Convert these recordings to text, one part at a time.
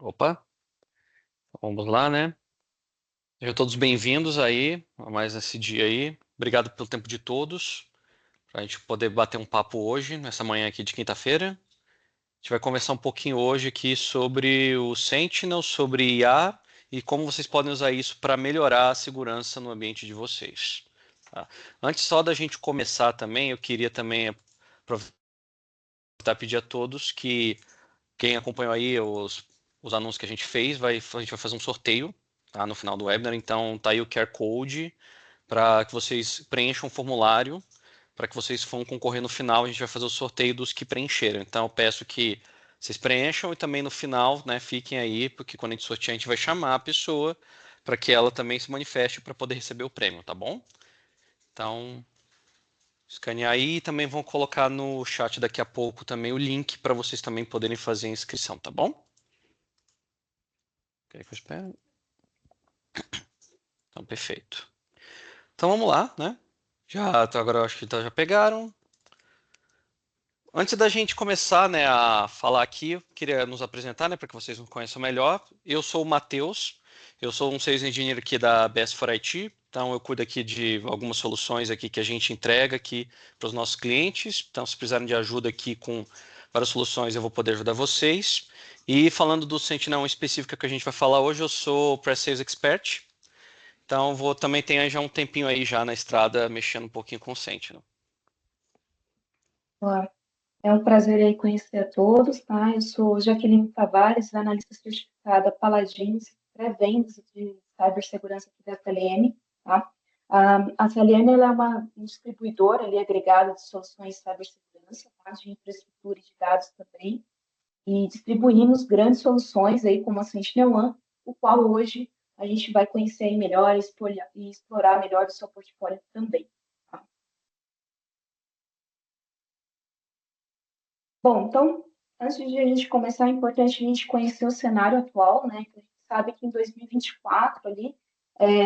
Opa, vamos lá, né? Sejam todos bem-vindos aí a mais esse dia aí. Obrigado pelo tempo de todos, para a gente poder bater um papo hoje, nessa manhã aqui de quinta-feira. A gente vai conversar um pouquinho hoje aqui sobre o Sentinel, sobre IA e como vocês podem usar isso para melhorar a segurança no ambiente de vocês. Tá? Antes só da gente começar também, eu queria também aproveitar e pedir a todos que quem acompanhou aí os anúncios que a gente fez, a gente vai fazer um sorteio, tá, no final do webinar. Então tá aí o QR Code para que vocês preencham um formulário, para que vocês vão concorrer no final. A gente vai fazer o sorteio dos que preencheram. Então eu peço que vocês preencham e também no final, né, fiquem aí, porque quando a gente sortear, a gente vai chamar a pessoa para que ela também se manifeste para poder receber o prêmio, tá bom? Então, escanear aí e também vão colocar no chat daqui a pouco também o link para vocês também poderem fazer a inscrição, tá bom? Quer que eu espere? Então, perfeito. Então vamos lá, né? Agora eu acho que já pegaram. Antes da gente começar, né, a falar aqui, eu queria nos apresentar, né, para que vocês nos conheçam melhor. Eu sou o Matheus, eu sou um Sales Engineer aqui da Best for IT. Então eu cuido aqui de algumas soluções aqui que a gente entrega aqui para os nossos clientes. Então se precisarem de ajuda aqui com várias soluções, eu vou poder ajudar vocês. E falando do Sentinel específico que a gente vai falar hoje, eu sou Pre-Sales Expert. Então vou também ter já um tempinho aí já na estrada mexendo um pouquinho com o Sentinel. Olá, é um prazer aí conhecer a todos, tá? Eu sou Jaqueline Tavares, analista certificada Paladins, pré-vendas de cibersegurança aqui da CLM, tá? A CLM ela é uma distribuidora ali agregada de soluções de cibersegurança, tá? De infraestrutura e de dados também, e distribuímos grandes soluções aí como a SentinelOne, o qual hoje a gente vai conhecer aí melhor e explorar melhor o seu portfólio também. Bom, então, antes de a gente começar, é importante a gente conhecer o cenário atual, né? A gente sabe que em 2024, ali,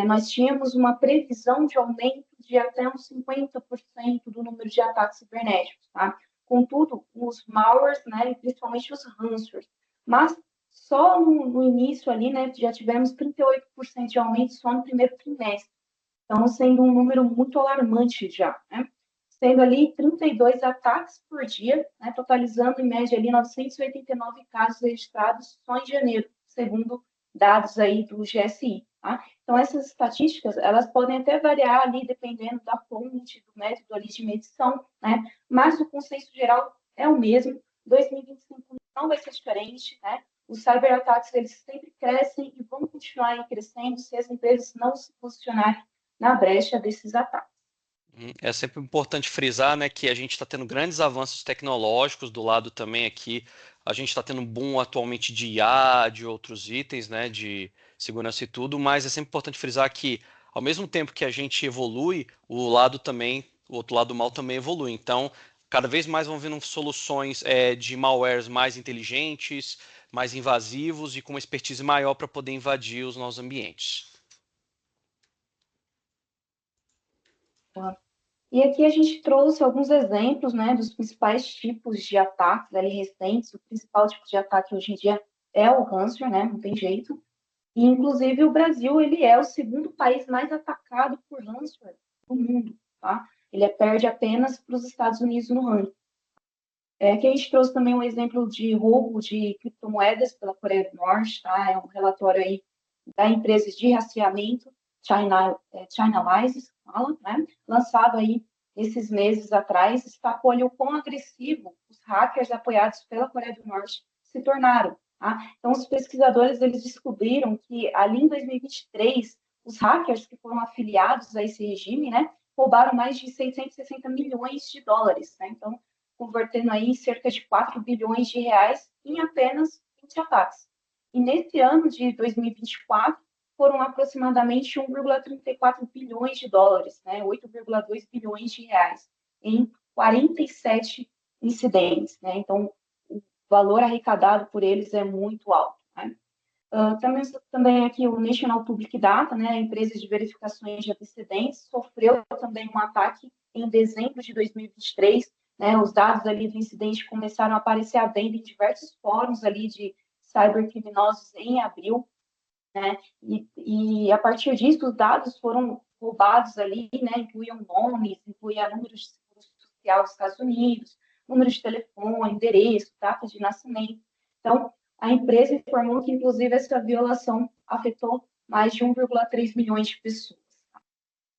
nós tínhamos uma previsão de aumento de até uns 50% do número de ataques cibernéticos, tá? Contudo, os malwares, né, e principalmente os ransomwares, mas só no início ali, né, já tivemos 38% de aumento só no primeiro trimestre, então sendo um número muito alarmante já, né? Sendo ali 32 ataques por dia, né, totalizando em média ali 989 casos registrados só em janeiro, segundo dados aí do GSI. Tá? Então, essas estatísticas, elas podem até variar ali, dependendo da fonte, do método ali de medição, né? Mas o consenso geral é o mesmo. 2025 não vai ser diferente, né? Os cyberataques, eles sempre crescem e vão continuar aí crescendo se as empresas não se posicionarem na brecha desses ataques. É sempre importante frisar, né, que a gente está tendo grandes avanços tecnológicos do lado também aqui. A gente está tendo um boom atualmente de IA, de outros itens, né, de segurança e tudo, mas é sempre importante frisar que, ao mesmo tempo que a gente evolui, o lado também, o outro lado do mal também evolui. Então, cada vez mais vão vindo soluções de malwares mais inteligentes, mais invasivos e com uma expertise maior para poder invadir os nossos ambientes. E aqui a gente trouxe alguns exemplos, né, dos principais tipos de ataques ali recentes. O principal tipo de ataque hoje em dia é o ransomware, né, não tem jeito. E, inclusive, o Brasil, ele é o segundo país mais atacado por ransomware do mundo, tá? Ele perde apenas para os Estados Unidos no ranking. Aqui a gente trouxe também um exemplo de roubo de criptomoedas pela Coreia do Norte, tá? É um relatório aí da empresa de rastreamento Chainalysis, fala, né? Lançado aí esses meses atrás, destacou ali o quão agressivo os hackers apoiados pela Coreia do Norte se tornaram. Tá? Então, os pesquisadores eles descobriram que ali em 2023, os hackers que foram afiliados a esse regime, né, roubaram mais de 660 milhões de dólares. Né? Então, convertendo aí cerca de 4 bilhões de reais em apenas 20 ataques. E nesse ano de 2024, foram aproximadamente 1,34 bilhões de dólares, né, 8,2 bilhões de reais, em 47 incidentes. Né? Então, o valor arrecadado por eles é muito alto. Né? Também aqui o National Public Data, né, a empresa de verificações de antecedentes, sofreu também um ataque em dezembro de 2023. Né, os dados ali do incidente começaram a aparecer à venda em diversos fóruns ali de cybercriminosos em abril, né? E a partir disso, os dados foram roubados ali, né? Incluíam nomes, incluía números de seguro social dos Estados Unidos, número de telefone, endereço, data de nascimento. Então, a empresa informou que, inclusive, essa violação afetou mais de 1,3 milhões de pessoas.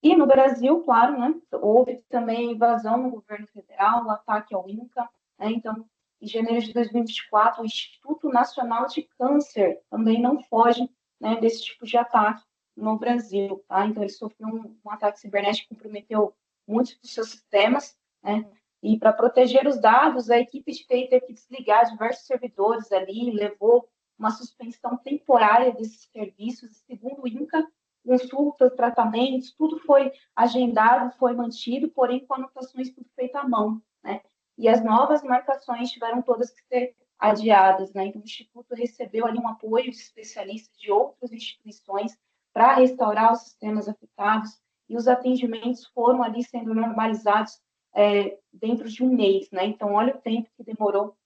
E no Brasil, claro, né, houve também invasão no governo federal, o ataque ao INCA, né, então, em janeiro de 2024, o Instituto Nacional de Câncer também não foge, né, desse tipo de ataque no Brasil, tá? Então, ele sofreu um ataque cibernético que comprometeu muitos dos seus sistemas, né, e para proteger os dados, a equipe de TI teve que desligar diversos servidores ali, levou uma suspensão temporária desses serviços, segundo o INCA, consultas, tratamentos, tudo foi agendado, foi mantido, porém com anotações tudo feito à mão, né? E as novas marcações tiveram todas que ser adiadas, né? Então, o Instituto recebeu ali um apoio de especialistas de outras instituições para restaurar os sistemas afetados e os atendimentos foram ali sendo normalizados dentro de um mês, né? Então, olha o tempo que demorou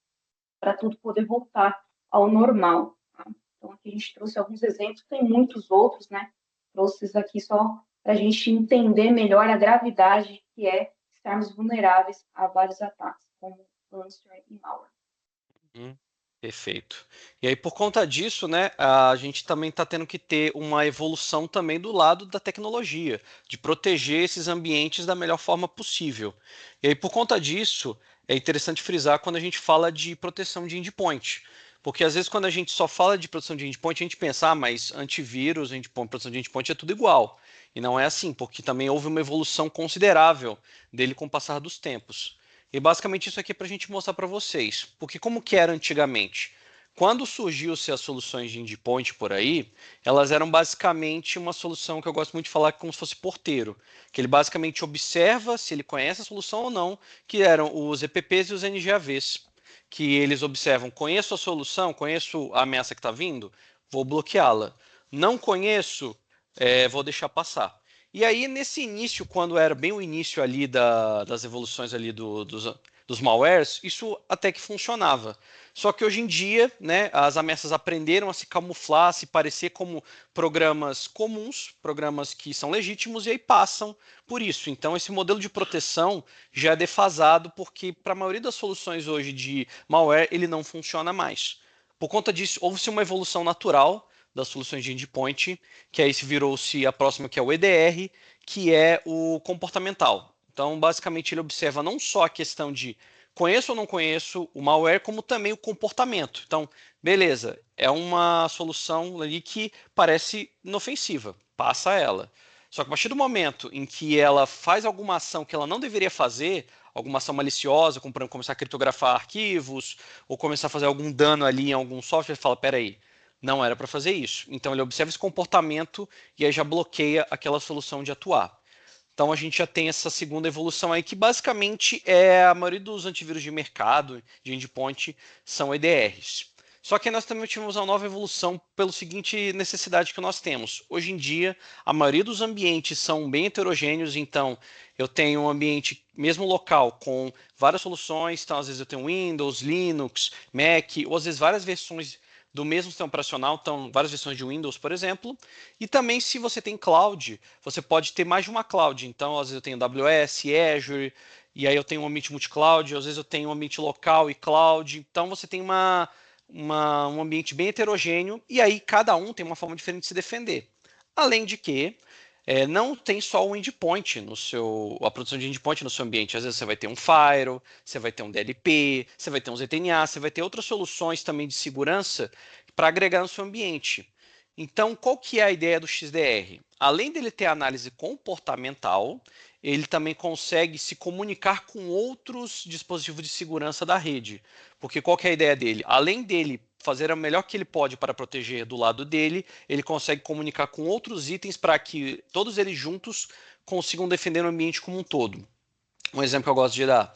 para tudo poder voltar ao normal. Tá? Então, aqui a gente trouxe alguns exemplos, tem muitos outros, né? Trouxe isso aqui só para a gente entender melhor a gravidade que é estarmos vulneráveis a vários ataques, como ransomware e malware. Perfeito. E aí, por conta disso, né, a gente também está tendo que ter uma evolução também do lado da tecnologia, de proteger esses ambientes da melhor forma possível. E aí, por conta disso, é interessante frisar quando a gente fala de proteção de endpoint. Porque às vezes quando a gente só fala de proteção de endpoint, a gente pensa, mas antivírus, endpoint, proteção de endpoint é tudo igual. E não é assim, porque também houve uma evolução considerável dele com o passar dos tempos. E basicamente isso aqui é para a gente mostrar para vocês. Porque como que era antigamente? Quando surgiu-se as soluções de endpoint por aí, elas eram basicamente uma solução que eu gosto muito de falar como se fosse porteiro. Que ele basicamente observa se ele conhece a solução ou não, que eram os EPPs e os NGAVs. Que eles observam, conheço a solução, conheço a ameaça que está vindo, vou bloqueá-la. Não conheço, vou deixar passar. E aí, nesse início, quando era bem o início ali das evoluções ali dos malwares, isso até que funcionava. Só que hoje em dia, né, as ameaças aprenderam a se camuflar, a se parecer como programas comuns, programas que são legítimos, e aí passam por isso. Então, esse modelo de proteção já é defasado, porque para a maioria das soluções hoje de malware, ele não funciona mais. Por conta disso, houve-se uma evolução natural das soluções de endpoint, que aí se virou-se a próxima, que é o EDR, que é o comportamental. Então, basicamente, ele observa não só a questão de conheço ou não conheço o malware, como também o comportamento. Então, beleza, é uma solução ali que parece inofensiva, passa ela. Só que a partir do momento em que ela faz alguma ação que ela não deveria fazer, alguma ação maliciosa, como por exemplo, começar a criptografar arquivos, ou começar a fazer algum dano ali em algum software, fala, peraí, não era para fazer isso. Então ele observa esse comportamento e aí já bloqueia aquela solução de atuar. Então a gente já tem essa segunda evolução aí, que basicamente é a maioria dos antivírus de mercado, de endpoint, são EDRs. Só que nós também tivemos uma nova evolução pela seguinte necessidade que nós temos. Hoje em dia, a maioria dos ambientes são bem heterogêneos, então eu tenho um ambiente, mesmo local, com várias soluções, então às vezes eu tenho Windows, Linux, Mac, ou às vezes várias versões do mesmo sistema operacional, então várias versões de Windows, por exemplo. E também se você tem cloud, você pode ter mais de uma cloud. Então, às vezes eu tenho AWS, Azure, e aí eu tenho um ambiente multi-cloud, às vezes eu tenho um ambiente local e cloud. Então você tem um ambiente bem heterogêneo, e aí cada um tem uma forma diferente de se defender. Além de que não tem só o endpoint a produção de endpoint no seu ambiente. Às vezes você vai ter um firewall, você vai ter um DLP, você vai ter um ZTNA, você vai ter outras soluções também de segurança para agregar no seu ambiente. Então, qual que é a ideia do XDR? Além dele ter análise comportamental, ele também consegue se comunicar com outros dispositivos de segurança da rede. Porque qual que é a ideia dele? Além dele fazer o melhor que ele pode para proteger do lado dele, ele consegue comunicar com outros itens para que todos eles juntos consigam defender o ambiente como um todo. Um exemplo que eu gosto de dar.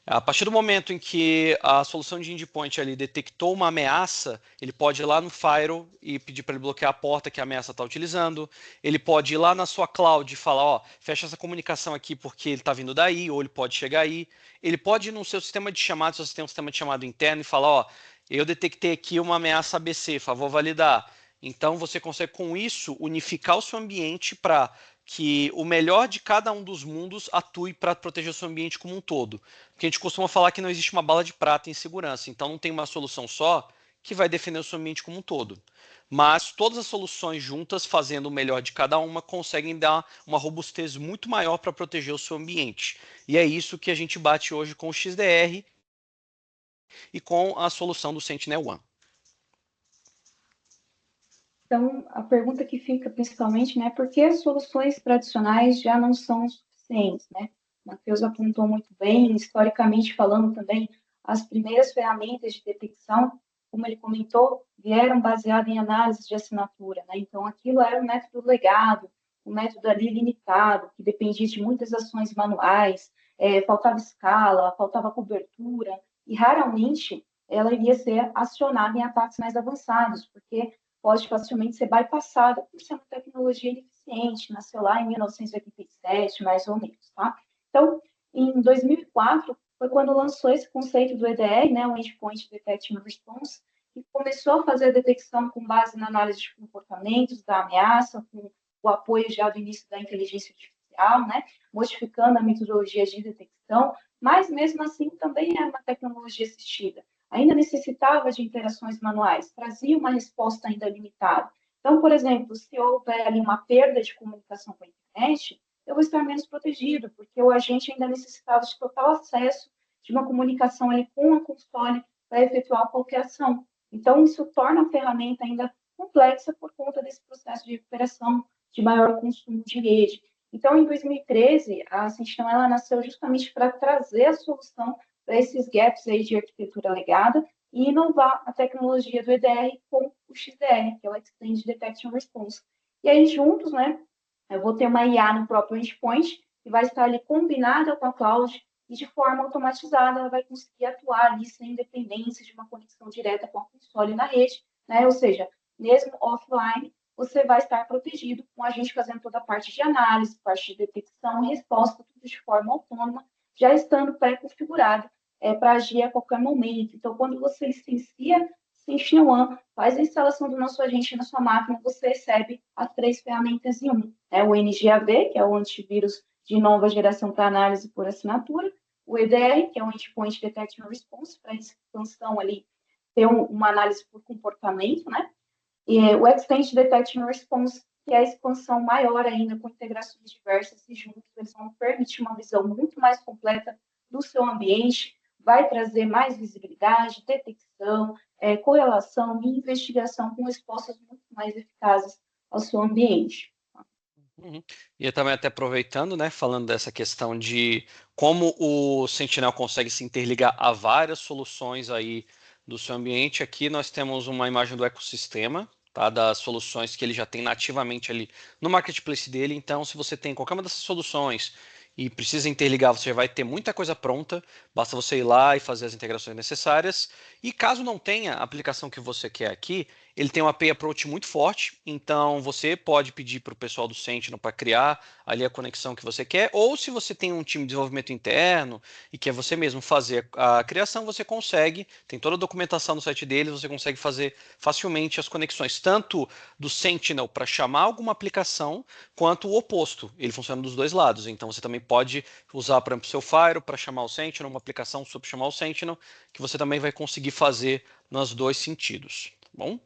A partir do momento em que a solução de endpoint ali detectou uma ameaça, ele pode ir lá no firewall e pedir para ele bloquear a porta que a ameaça está utilizando. Ele pode ir lá na sua cloud e falar, ó, fecha essa comunicação aqui porque ele está vindo daí, ou ele pode chegar aí. Ele pode ir no seu sistema de chamada, se você tem um sistema de chamada interno, e falar, ó, eu detectei aqui uma ameaça ABC, favor validar. Então, você consegue, com isso, unificar o seu ambiente para que o melhor de cada um dos mundos atue para proteger o seu ambiente como um todo. Porque a gente costuma falar que não existe uma bala de prata em segurança, então não tem uma solução só que vai defender o seu ambiente como um todo. Mas todas as soluções juntas, fazendo o melhor de cada uma, conseguem dar uma robustez muito maior para proteger o seu ambiente. E é isso que a gente bate hoje com o XDR e com a solução do Sentinel-One. Então, a pergunta que fica principalmente, né, por que as soluções tradicionais já não são suficientes, né? O Matheus apontou muito bem, historicamente falando também, as primeiras ferramentas de detecção, como ele comentou, vieram baseadas em análise de assinatura, né? Então, aquilo era um método legado, um método ali limitado, que dependia de muitas ações manuais, faltava escala, faltava cobertura, e raramente ela iria ser acionada em ataques mais avançados, porque pode facilmente ser bypassada por ser uma tecnologia ineficiente, nasceu lá em 1987, mais ou menos, tá? Então, em 2004, foi quando lançou esse conceito do EDR, né, o Endpoint Detection and Response, que começou a fazer a detecção com base na análise de comportamentos da ameaça, com o apoio já do início da inteligência artificial, né, modificando a metodologia de detecção, mas mesmo assim também é uma tecnologia assistida, ainda necessitava de interações manuais, trazia uma resposta ainda limitada. Então, por exemplo, se houver ali uma perda de comunicação com a internet, eu vou estar menos protegido, porque o agente ainda necessitava de total acesso de uma comunicação ali com a console para efetuar qualquer ação. Então, isso torna a ferramenta ainda complexa por conta desse processo de recuperação de maior consumo de rede. Então, em 2013, a Sentinel ela nasceu justamente para trazer a solução para esses gaps aí de arquitetura legada e inovar a tecnologia do EDR com o XDR, que é o Extended Detection Response. E aí, juntos, né, eu vou ter uma IA no próprio endpoint, que vai estar ali combinada com a cloud e de forma automatizada ela vai conseguir atuar ali sem dependência de uma conexão direta com a console na rede, né? Ou seja, mesmo offline, você vai estar protegido com a gente fazendo toda a parte de análise, parte de detecção e resposta, tudo de forma autônoma, já estando pré-configurado para agir a qualquer momento. Então, quando você licencia SentinelOne, faz a instalação do nosso agente na sua máquina, você recebe as três ferramentas em um. O NGAV, que é o antivírus de nova geração para análise por assinatura, o EDR, que é o Endpoint Detection and Response, para expansão ali, ter uma análise por comportamento, né? E o Extended Detection and Response, que é a expansão maior ainda, com integrações diversas e juntos, eles vão permitir uma visão muito mais completa do seu ambiente, vai trazer mais visibilidade, detecção, correlação e investigação com respostas muito mais eficazes ao seu ambiente. Uhum. E também até aproveitando, né, falando dessa questão de como o Sentinel consegue se interligar a várias soluções aí do seu ambiente, aqui nós temos uma imagem do ecossistema, tá, das soluções que ele já tem nativamente ali no marketplace dele. Então, se você tem qualquer uma dessas soluções e precisa interligar, você já vai ter muita coisa pronta, basta você ir lá e fazer as integrações necessárias. E caso não tenha a aplicação que você quer aqui, ele tem um API Approach muito forte, então você pode pedir para o pessoal do Sentinel para criar ali a conexão que você quer, ou se você tem um time de desenvolvimento interno e quer você mesmo fazer a criação, você consegue, tem toda a documentação no site deles, você consegue fazer facilmente as conexões, tanto do Sentinel para chamar alguma aplicação, quanto o oposto, ele funciona dos dois lados, então você também pode usar, por exemplo, o seu Fire para chamar o Sentinel, uma aplicação para chamar o Sentinel, que você também vai conseguir fazer nos dois sentidos, tá bom?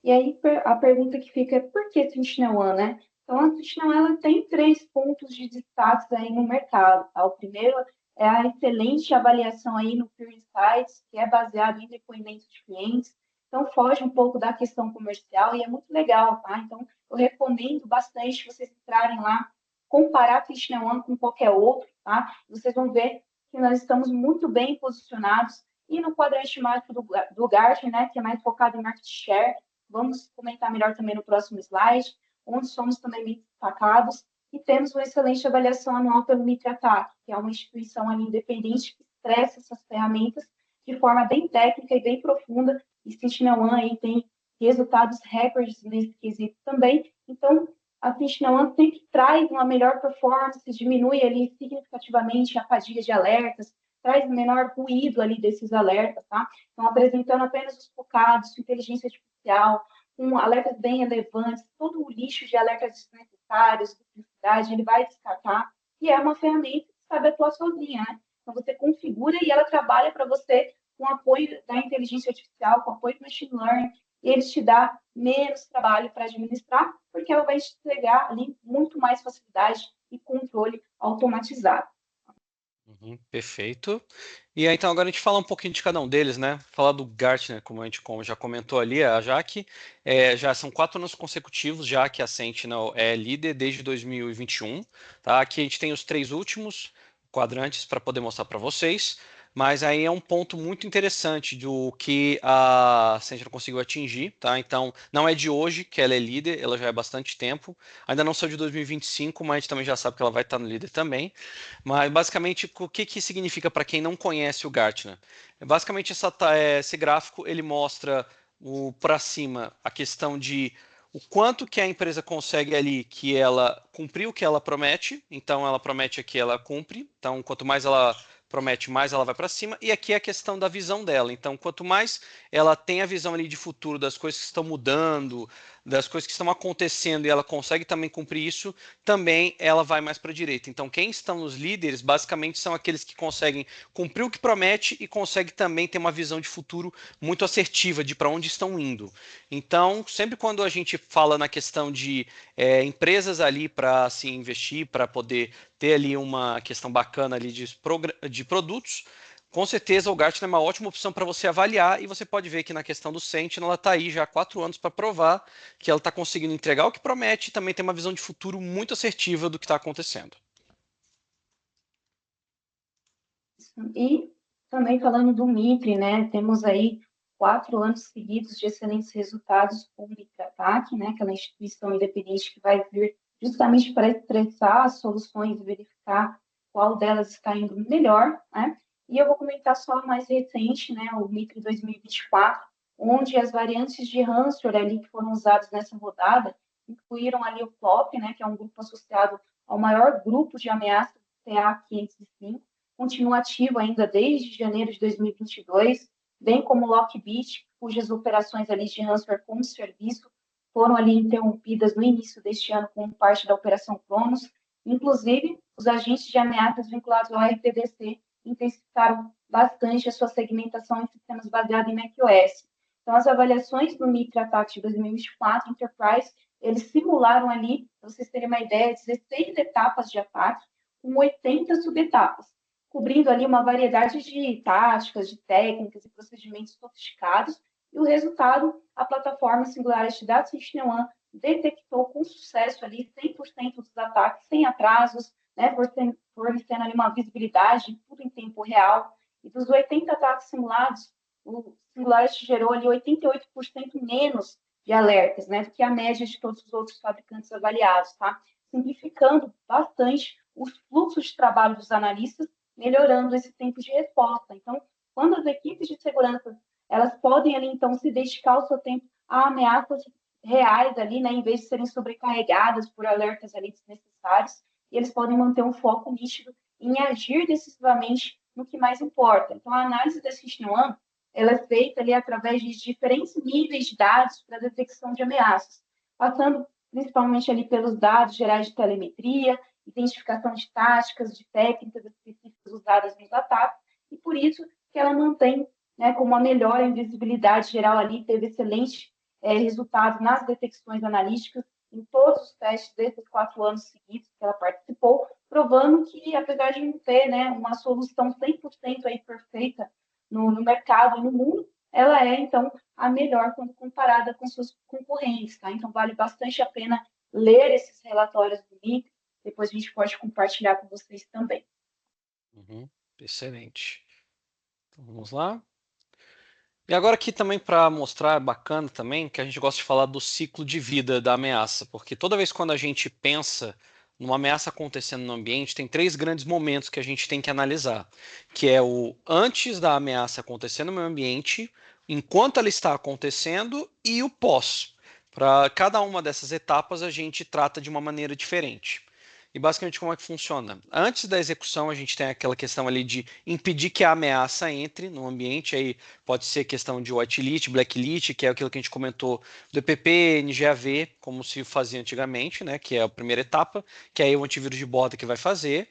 E aí a pergunta que fica é por que Sentinel-One, né? Então, a Sentinel ela tem três pontos de destaque aí no mercado. Tá? O primeiro é a excelente avaliação aí no Peer Insights, que é baseado em depoimentos de clientes. Então, foge um pouco da questão comercial e é muito legal, tá? Então, eu recomendo bastante vocês entrarem lá, comparar a Sentinel-One com qualquer outro, tá? Vocês vão ver que nós estamos muito bem posicionados. E no quadrante mágico do Gartner, né, que é mais focado em market share, vamos comentar melhor também no próximo slide, onde somos também bem destacados, e temos uma excelente avaliação anual pelo MitraTac, que é uma instituição ali independente que estressa essas ferramentas de forma bem técnica e bem profunda, e Sentinel-One aí tem resultados recordes nesse quesito também, então a Sentinel-One sempre traz uma melhor performance, diminui ali significativamente a fadiga de alertas, traz menor ruído ali desses alertas, tá? Então, apresentando apenas os focados, inteligência artificial, com alertas bem relevantes, todo o lixo de alertas desnecessários, duplicidade, ele vai descartar, e é uma ferramenta que sabe atuar sozinha, né? Então, você configura e ela trabalha para você com apoio da inteligência artificial, com apoio do machine learning, e eles te dá menos trabalho para administrar, porque ela vai te entregar ali muito mais facilidade e controle automatizado. Perfeito. E aí, então, agora a gente fala um pouquinho de cada um deles, né? Falar do Gartner, como a gente já comentou ali, a Jaque, já são 4 anos consecutivos já que a Sentinel é líder desde 2021, tá? Aqui a gente tem os 3 últimos quadrantes para poder mostrar para vocês, mas aí é um ponto muito interessante do que a Sentinel conseguiu atingir, tá? Então, não é de hoje que ela é líder, ela já é há bastante tempo, ainda não saiu de 2025, mas a gente também já sabe que ela vai estar no líder também. Mas basicamente, o que que significa para quem não conhece o Gartner? Basicamente, esse gráfico ele mostra para cima a questão de o quanto que a empresa consegue ali que ela cumpriu o que ela promete. Então, ela promete aqui, ela cumpre. Então, quanto mais ela promete, mais ela vai para cima. E aqui é a questão da visão dela. Então, quanto mais ela tem a visão ali de futuro das coisas que estão mudando, das coisas que estão acontecendo e ela consegue também cumprir isso, também ela vai mais para a direita. Então, quem estão nos líderes, basicamente, são aqueles que conseguem cumprir o que promete e conseguem também ter uma visão de futuro muito assertiva de para onde estão indo. Então, sempre quando a gente fala na questão de empresas ali para se investir, para poder ter ali uma questão bacana ali de produtos, com certeza o Gartner é uma ótima opção para você avaliar e você pode ver que na questão do Sentinel ela está aí já há 4 anos para provar que ela está conseguindo entregar o que promete e também tem uma visão de futuro muito assertiva do que está acontecendo. E também falando do MITRE, né, temos aí 4 anos seguidos de excelentes resultados com o MITRE-ATT+, né, aquela instituição independente que vai vir justamente para estressar as soluções e verificar qual delas está indo melhor, né? E eu vou comentar só a mais recente, né, o MITRE 2024, onde as variantes de Ransomware ali que foram usadas nessa rodada incluíram ali o FLOP, né, que é um grupo associado ao maior grupo de ameaças TA-505, continua ativo ainda desde janeiro de 2022, bem como o Lockbit, cujas operações ali de ransomware como serviço foram ali interrompidas no início deste ano como parte da Operação Cronos. Inclusive, os agentes de ameaças vinculados ao RTDC intensificaram bastante a sua segmentação em sistemas baseados em macOS. Então, as avaliações do MITRE ATT de 2024 Enterprise, eles simularam ali, para vocês terem uma ideia, 16 etapas de ataque, com 80 subetapas, cobrindo ali uma variedade de táticas, de técnicas e procedimentos sofisticados, e o resultado, a plataforma Singularity Data Sentinel-1 detectou com sucesso ali 100% dos ataques sem atrasos, né, fornecendo ali uma visibilidade, tudo em tempo real, e dos 80 ataques simulados, o Singularity gerou ali 88% menos de alertas, né, do que a média de todos os outros fabricantes avaliados, tá? Simplificando bastante os fluxos de trabalho dos analistas, melhorando esse tempo de resposta. Então, quando as equipes de segurança elas podem ali então se dedicar o seu tempo a ameaças reais ali, né, em vez de serem sobrecarregadas por alertas ali desnecessários, e eles podem manter um foco nítido em agir decisivamente no que mais importa. Então, a análise da Sentinel-1 ela é feita ali através de diferentes níveis de dados para detecção de ameaças, passando principalmente ali pelos dados gerais de telemetria, identificação de táticas, de técnicas específicas usadas nos ataques, e por isso que ela mantém, né, como a melhor em visibilidade geral ali, teve excelente resultado nas detecções analíticas em todos os testes desses 4 anos seguidos que ela participou, provando que, apesar de não ter, né, uma solução 100% aí perfeita no mercado e no mundo, ela é, então, a melhor quando comparada com seus concorrentes, tá? Então, vale bastante a pena ler esses relatórios do MIT, depois a gente pode compartilhar com vocês também. Excelente. Então, vamos lá. E agora aqui também para mostrar, bacana também, que a gente gosta de falar do ciclo de vida da ameaça, porque toda vez quando a gente pensa numa ameaça acontecendo no ambiente, tem 3 grandes momentos que a gente tem que analisar, que é o antes da ameaça acontecer no meio ambiente, enquanto ela está acontecendo e o pós. Para cada uma dessas etapas a gente trata de uma maneira diferente. e basicamente como é que funciona. Antes da execução, a gente tem aquela questão ali de impedir que a ameaça entre no ambiente, aí pode ser questão de whitelist, blacklist, que é aquilo que a gente comentou do EPP, NGAV, como se fazia antigamente, né, que é a primeira etapa, que aí o antivírus de borda que vai fazer.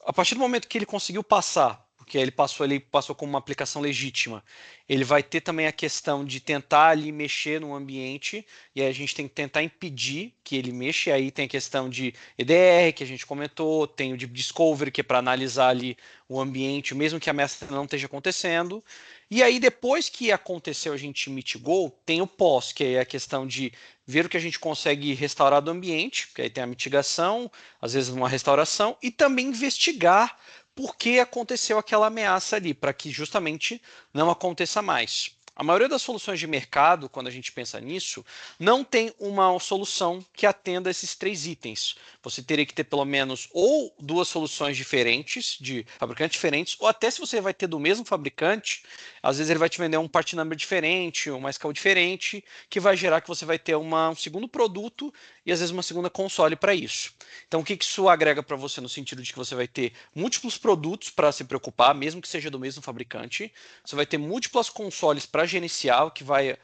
A partir do momento que ele conseguiu passar, porque ele passou como uma aplicação legítima, ele vai ter também a questão de tentar ali mexer no ambiente, e aí a gente tem que tentar impedir que ele mexa, e aí tem a questão de EDR, que a gente comentou, tem o de Discovery, que é para analisar ali o ambiente, mesmo que a ameaça não esteja acontecendo, e aí depois que aconteceu, a gente mitigou, tem o pós, que é a questão de ver o que a gente consegue restaurar do ambiente, que aí tem a mitigação, às vezes uma restauração, e também investigar por que aconteceu aquela ameaça ali, para que justamente não aconteça mais. A maioria das soluções de mercado, quando a gente pensa nisso, não tem uma solução que atenda esses três itens. Você teria que ter pelo menos ou duas soluções diferentes, de fabricantes diferentes, ou até se você vai ter do mesmo fabricante, às vezes ele vai te vender um part number diferente, uma SKU diferente, que vai gerar que você vai ter um segundo produto e às vezes uma segunda console para isso. Então, o que isso agrega para você no sentido de que você vai ter múltiplos produtos para se preocupar, mesmo que seja do mesmo fabricante. Você vai ter múltiplas consoles para gerenciar, o que vai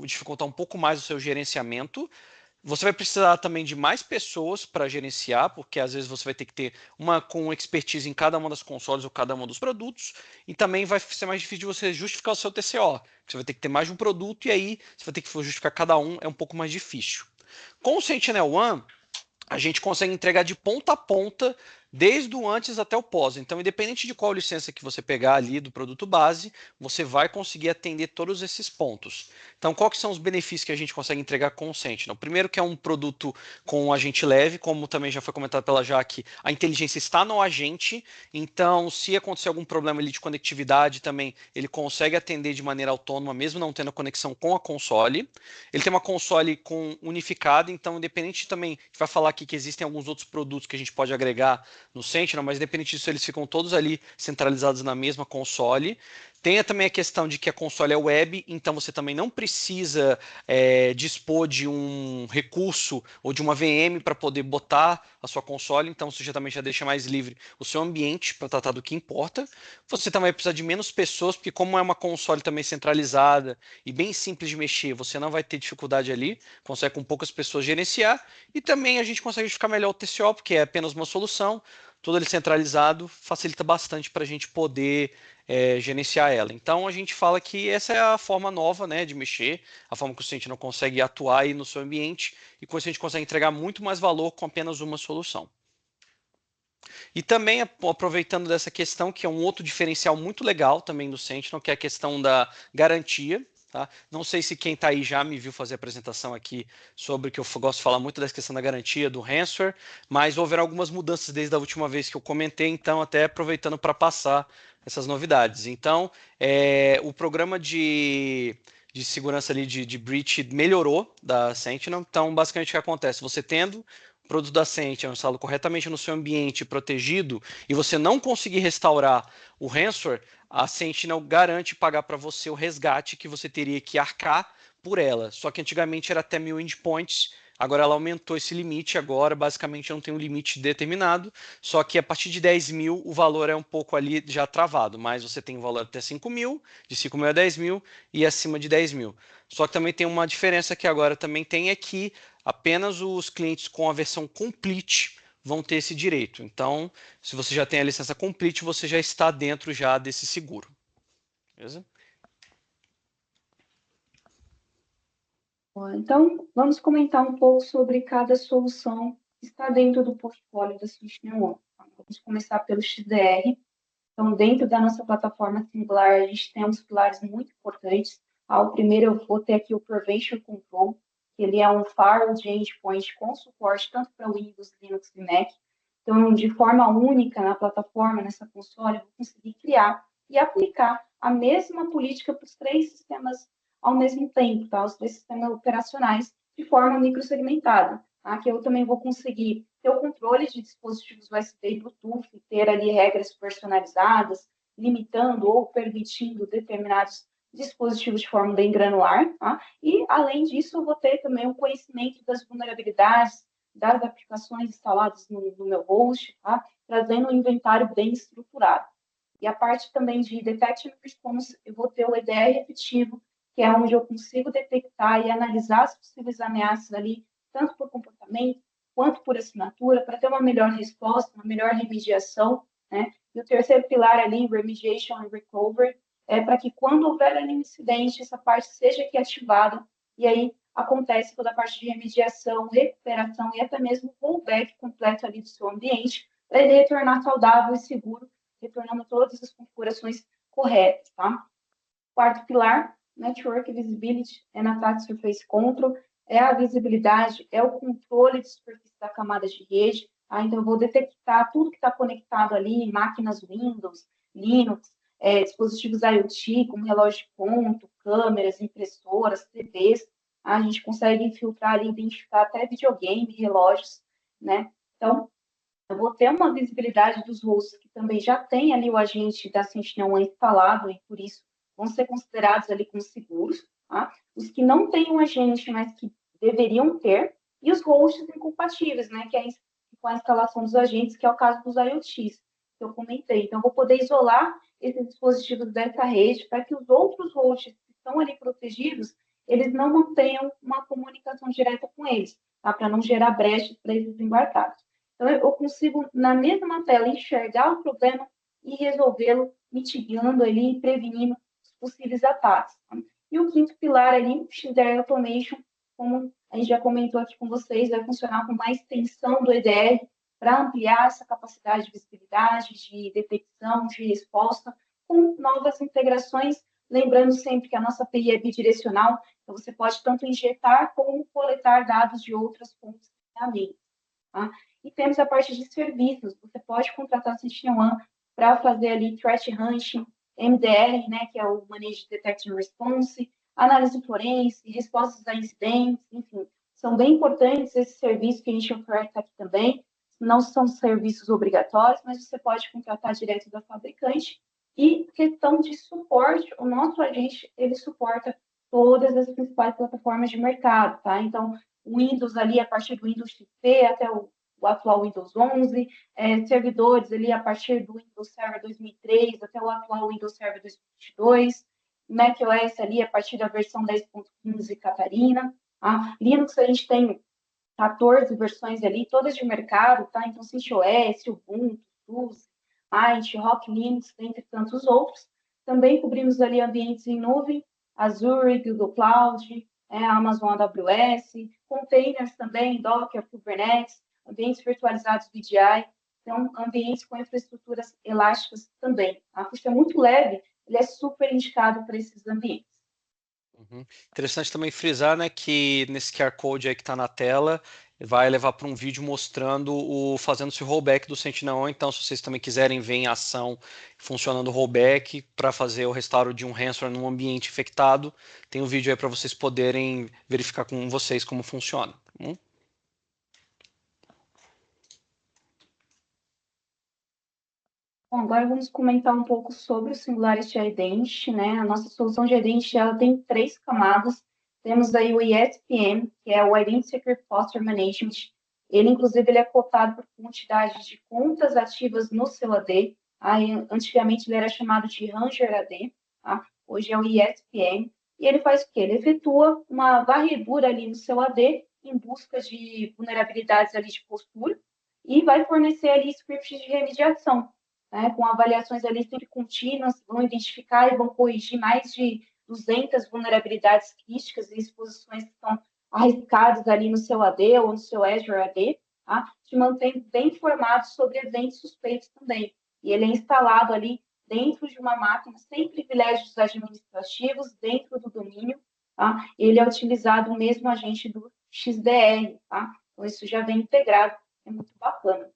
dificultar um pouco mais o seu gerenciamento. Você vai precisar também de mais pessoas para gerenciar, porque às vezes você vai ter que ter uma com expertise em cada uma das consoles ou cada um dos produtos, e também vai ser mais difícil de você justificar o seu TCO. Você vai ter que ter mais de um produto, e aí você vai ter que justificar cada um, é um pouco mais difícil. Com o Sentinel One, a gente consegue entregar de ponta a ponta, desde o antes até o pós. Então, independente de qual licença que você pegar ali do produto base, você vai conseguir atender todos esses pontos. Então, quais que são os benefícios que a gente consegue entregar com o Sentinel? Primeiro que é um produto com um agente leve, como também já foi comentado pela Jaque, a inteligência está no agente, então se acontecer algum problema ali de conectividade também, ele consegue atender de maneira autônoma, mesmo não tendo conexão com a console. Ele tem uma console unificada, então independente também, a gente vai falar aqui que existem alguns outros produtos que a gente pode agregar no Sentinel, mas independente disso, eles ficam todos ali centralizados na mesma console. Tem também a questão de que a console é web, então você também não precisa dispor de um recurso ou de uma VM para poder botar a sua console, então você também já deixa mais livre o seu ambiente para tratar do que importa. Você também vai precisar de menos pessoas, porque como é uma console também centralizada e bem simples de mexer, você não vai ter dificuldade ali, consegue com poucas pessoas gerenciar, e também a gente consegue ficar melhor o TCO, porque é apenas uma solução, tudo ele centralizado, facilita bastante para a gente poder gerenciar ela. Então a gente fala que essa é a forma nova, né, de mexer, a forma que o cliente não consegue atuar aí no seu ambiente, e com isso a gente consegue entregar muito mais valor com apenas uma solução. E também aproveitando dessa questão, que é um outro diferencial muito legal também do Sentinel, que é a questão da garantia. Tá? Não sei se quem está aí já me viu fazer a apresentação aqui sobre que eu gosto de falar muito dessa questão da garantia, do ransomware, mas houveram algumas mudanças desde a última vez que eu comentei, então até aproveitando para passar essas novidades. Então, o programa de segurança ali de breach melhorou da Sentinel, então basicamente o que acontece? Você tendo o produto da Sentinel instalado corretamente no seu ambiente protegido e você não conseguir restaurar o ransomware, a Sentinel garante pagar para você o resgate que você teria que arcar por ela. Só que antigamente era até 1000 endpoints, agora ela aumentou esse limite, agora basicamente não tem um limite determinado, só que a partir de 10.000 o valor é um pouco ali já travado, mas você tem um valor até 5.000, de 5.000 a 10.000 e acima de 10.000. Só que também tem uma diferença que agora também tem, é que apenas os clientes com a versão complete vão ter esse direito. Então, se você já tem a licença complete, você já está dentro já desse seguro. Beleza? Então, vamos comentar um pouco sobre cada solução que está dentro do portfólio da Sentinel One. Vamos começar pelo XDR. Então, dentro da nossa plataforma Singular, a gente tem uns pilares muito importantes. O primeiro, eu vou ter aqui o Prevention Control, que ele é um firewall de endpoint com suporte tanto para Windows, Linux e Mac. Então, de forma única na plataforma, nessa console, eu vou conseguir criar e aplicar a mesma política para os três sistemas ao mesmo tempo, tá? Os três sistemas operacionais de forma microsegmentada, tá? Que eu também vou conseguir ter o controle de dispositivos USB e Bluetooth, ter ali regras personalizadas, limitando ou permitindo determinados dispositivos de forma bem granular, tá? E, além disso, eu vou ter também o conhecimento das vulnerabilidades, das aplicações instaladas no meu host, tá? Trazendo um inventário bem estruturado. E a parte também de Detection and Response, eu vou ter o EDR efetivo, que é onde eu consigo detectar e analisar as possíveis ameaças ali, tanto por comportamento quanto por assinatura, para ter uma melhor resposta, uma melhor remediação, né? E o terceiro pilar ali, Remediation and Recovery, é para que quando houver ali um incidente, essa parte seja aqui ativada, e aí acontece toda a parte de remediação, recuperação e até mesmo rollback completo ali do seu ambiente, para ele retornar saudável e seguro, retornando todas as configurações corretas, tá? Quarto pilar, Network Visibility and Attack Surface Control, é a visibilidade, é o controle de superfície da camada de rede, tá? Então eu vou detectar tudo que está conectado ali, máquinas Windows, Linux, dispositivos IoT, como relógio de ponto, câmeras, impressoras, TVs, tá? A gente consegue filtrar ali, identificar até videogame, relógios, né? Então, eu vou ter uma visibilidade dos hosts que também já tem ali o agente da Sentinel instalado e, por isso, vão ser considerados ali como seguros, tá? Os que não têm um agente, mas que deveriam ter, e os hosts incompatíveis, né, que é com a instalação dos agentes, que é o caso dos IoTs, que eu comentei. Então, eu vou poder isolar esses dispositivos dessa rede para que os outros hosts que estão ali protegidos, eles não mantenham uma comunicação direta com eles, tá? Para não gerar brechas para esses embarcados. Então, eu consigo, na mesma tela, enxergar o problema e resolvê-lo, mitigando ali, prevenindo os possíveis ataques. Tá? E o quinto pilar ali, o XDR Automation, como a gente já comentou aqui com vocês, vai funcionar com mais extensão do EDR para ampliar essa capacidade de visibilidade, de detecção, de resposta, com novas integrações, lembrando sempre que a nossa API é bidirecional, então você pode tanto injetar como coletar dados de outras fontes de ferramentas. Tá? E temos a parte de serviços. Você pode contratar a SentinelOne para fazer ali threat hunting, MDR, né, que é o Managed Detection Response, análise forense, respostas a incidentes, enfim. São bem importantes esses serviços que a gente oferta aqui também. Não são serviços obrigatórios, mas você pode contratar direto da fabricante. E questão de suporte, o nosso agente, ele suporta todas as principais plataformas de mercado, tá? Então, o Windows ali, a partir do Windows XP até o atual Windows 11, servidores ali a partir do Windows Server 2003 até o atual Windows Server 2022, macOS ali a partir da versão 10.15 Catarina, tá? Linux a gente tem 14 versões ali, todas de mercado, tá? Então, CentOS, Ubuntu, SUSE, Mint, Rock Linux, dentre tantos outros. Também cobrimos ali ambientes em nuvem, Azure, Google Cloud, Amazon AWS, containers também, Docker, Kubernetes, ambientes virtualizados VDI, então ambientes com infraestruturas elásticas também. Tá? Por ser muito leve, ele é super indicado para esses ambientes. Uhum. Interessante também frisar, né, que nesse QR Code aí que está na tela, vai levar para um vídeo mostrando fazendo esse rollback do Sentinel. Então, se vocês também quiserem ver em ação funcionando o rollback para fazer o restauro de um ransomware num ambiente infectado, tem um vídeo aí para vocês poderem verificar com vocês como funciona. Bom, agora vamos comentar um pouco sobre o Singularity Identity, né? A nossa solução de Identity, ela tem 3 camadas. Temos aí o ISPM, que é o Identity Security Posture Management. Ele, inclusive, ele é cotado por quantidade de contas ativas no seu AD. Aí, antigamente, ele era chamado de Ranger AD, tá? Hoje é o ISPM. E ele faz o quê? Ele efetua uma varredura ali no seu AD em busca de vulnerabilidades ali de postura e vai fornecer ali scripts de remediação, né, com avaliações ali sempre contínuas, vão identificar e vão corrigir mais de 200 vulnerabilidades críticas e exposições que estão arriscadas ali no seu AD ou no seu Azure AD, tá? Te mantém bem informado sobre eventos suspeitos também. E ele é instalado ali dentro de uma máquina sem privilégios administrativos, dentro do domínio, tá? Ele é utilizado o mesmo agente do XDR, tá? Então, isso já vem integrado, é muito bacana.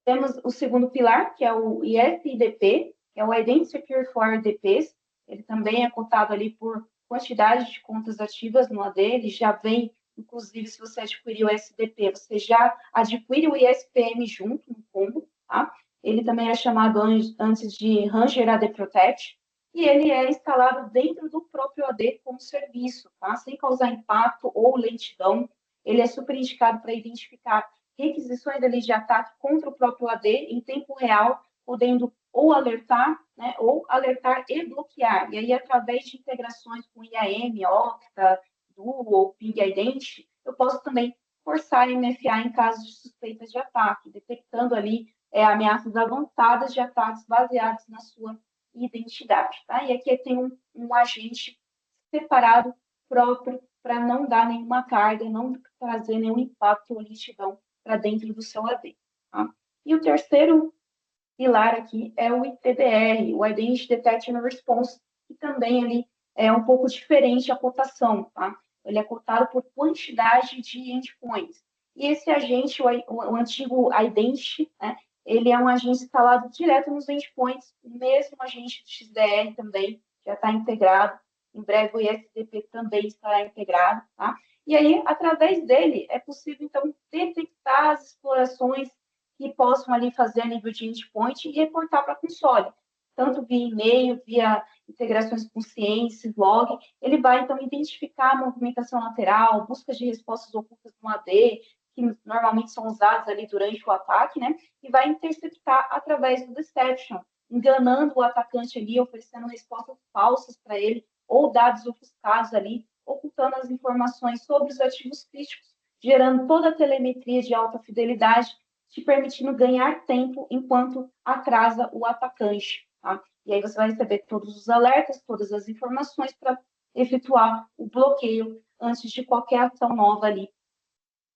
Temos o segundo pilar, que é o ISIDP, que é o Identity Security for IDPs. Ele também é cotado ali por quantidade de contas ativas no AD. Ele já vem, inclusive, se você adquirir o SDP, você já adquire o ISPM junto no combo, tá? Ele também é chamado antes de Ranger AD Protect, e ele é instalado dentro do próprio AD como serviço, tá? Sem causar impacto ou lentidão. ele é super indicado para identificar requisições ali de ataque contra o próprio AD em tempo real, podendo ou alertar, né, ou alertar e bloquear. E aí, através de integrações com IAM, Okta, Duo ou Ping Identity, eu posso também forçar a MFA em casos de suspeitas de ataque, detectando ali ameaças avançadas de ataques baseados na sua identidade. Tá? E aqui tem um agente separado próprio para não dar nenhuma carga, não trazer nenhum impacto ou lentidão para dentro do seu AD. Tá? E o terceiro pilar aqui é o ITDR, o Identity Detection and Response, que também ali é um pouco diferente a cotação, tá? Ele é cotado por quantidade de endpoints. E esse agente, o antigo Identity, né, ele é um agente instalado direto nos endpoints, o mesmo agente do XDR também já está integrado. Em breve o ISDP também estará integrado, tá? E aí, através dele, é possível, então, detectar as explorações que possam ali fazer a nível de endpoint e reportar para a console, tanto via e-mail, via integrações com Ciência, log, ele vai, então, identificar a movimentação lateral, buscas de respostas ocultas no AD, que normalmente são usadas ali durante o ataque, né? E vai interceptar através do deception, enganando o atacante ali, oferecendo respostas falsas para ele, ou dados ofuscados ali, ocultando as informações sobre os ativos críticos, gerando toda a telemetria de alta fidelidade, te permitindo ganhar tempo enquanto atrasa o atacante. Tá? E aí você vai receber todos os alertas, todas as informações para efetuar o bloqueio antes de qualquer ação nova ali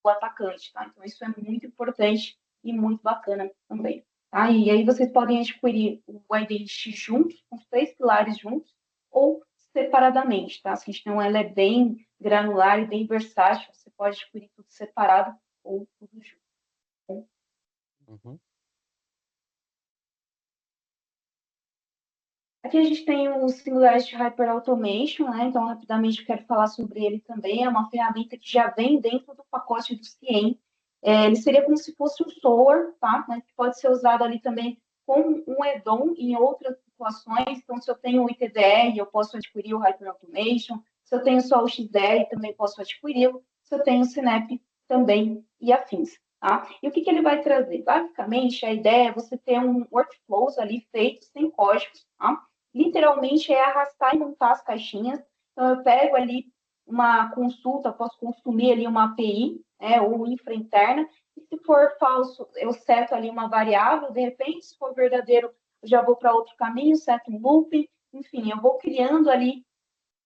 do atacante. Tá? Então, isso é muito importante e muito bacana também. Tá? E aí vocês podem adquirir o Identity juntos, com os 3 pilares juntos, ou separadamente. Tá? Então, ela é bem granular e bem versátil. Você pode adquirir tudo separado ou tudo junto. Uhum. Aqui a gente tem o Singularity Hyper Automation, né? Então, rapidamente, eu quero falar sobre ele também. É uma ferramenta que já vem dentro do pacote do CIEM. Ele seria como se fosse um software, tá? Mas que pode ser usado ali também com um add-on em outras situações. Então, se eu tenho o ITDR, eu posso adquirir o Hyper Automation. Se eu tenho só o XDR, também posso adquiri-lo. Se eu tenho o Synap, também, e afins. Tá? E o que ele vai trazer? Basicamente, a ideia é você ter um workflows ali feito sem códigos, tá? Literalmente é arrastar e montar as caixinhas. Então, eu pego ali uma consulta, posso consumir ali uma API, ou infra interna, e se for falso, eu seto ali uma variável, de repente, se for verdadeiro, eu já vou para outro caminho, seto um loop, enfim, eu vou criando ali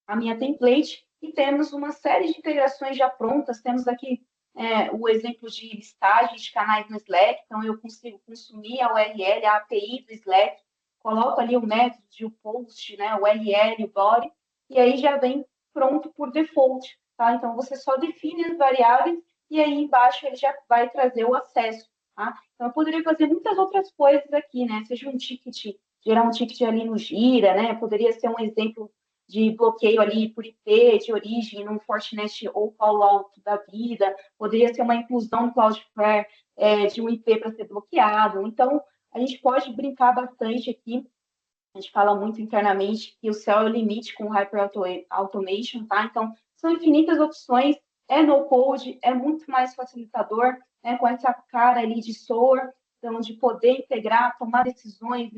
a minha template e temos uma série de integrações já prontas. Temos aqui o exemplo de listagem de canais no Slack, então eu consigo consumir a URL, a API do Slack, coloco ali o método de o post, né, o URL, o body, e aí já vem pronto por default, tá? Então você só define as variáveis e aí embaixo ele já vai trazer o acesso, tá? Então eu poderia fazer muitas outras coisas aqui, né? Seja um ticket, gerar um ticket ali no Gira, né? Poderia ser um exemplo de bloqueio ali por IP de origem num Fortinet ou Palo Alto da vida, poderia ser uma inclusão no Cloudflare de um IP para ser bloqueado. Então, a gente pode brincar bastante aqui. A gente fala muito internamente que o céu é o limite com o Hyper Automation, tá? Então, são infinitas opções, é no code, é muito mais facilitador, né? Com essa cara ali de SOAR, então, de poder integrar, tomar decisões,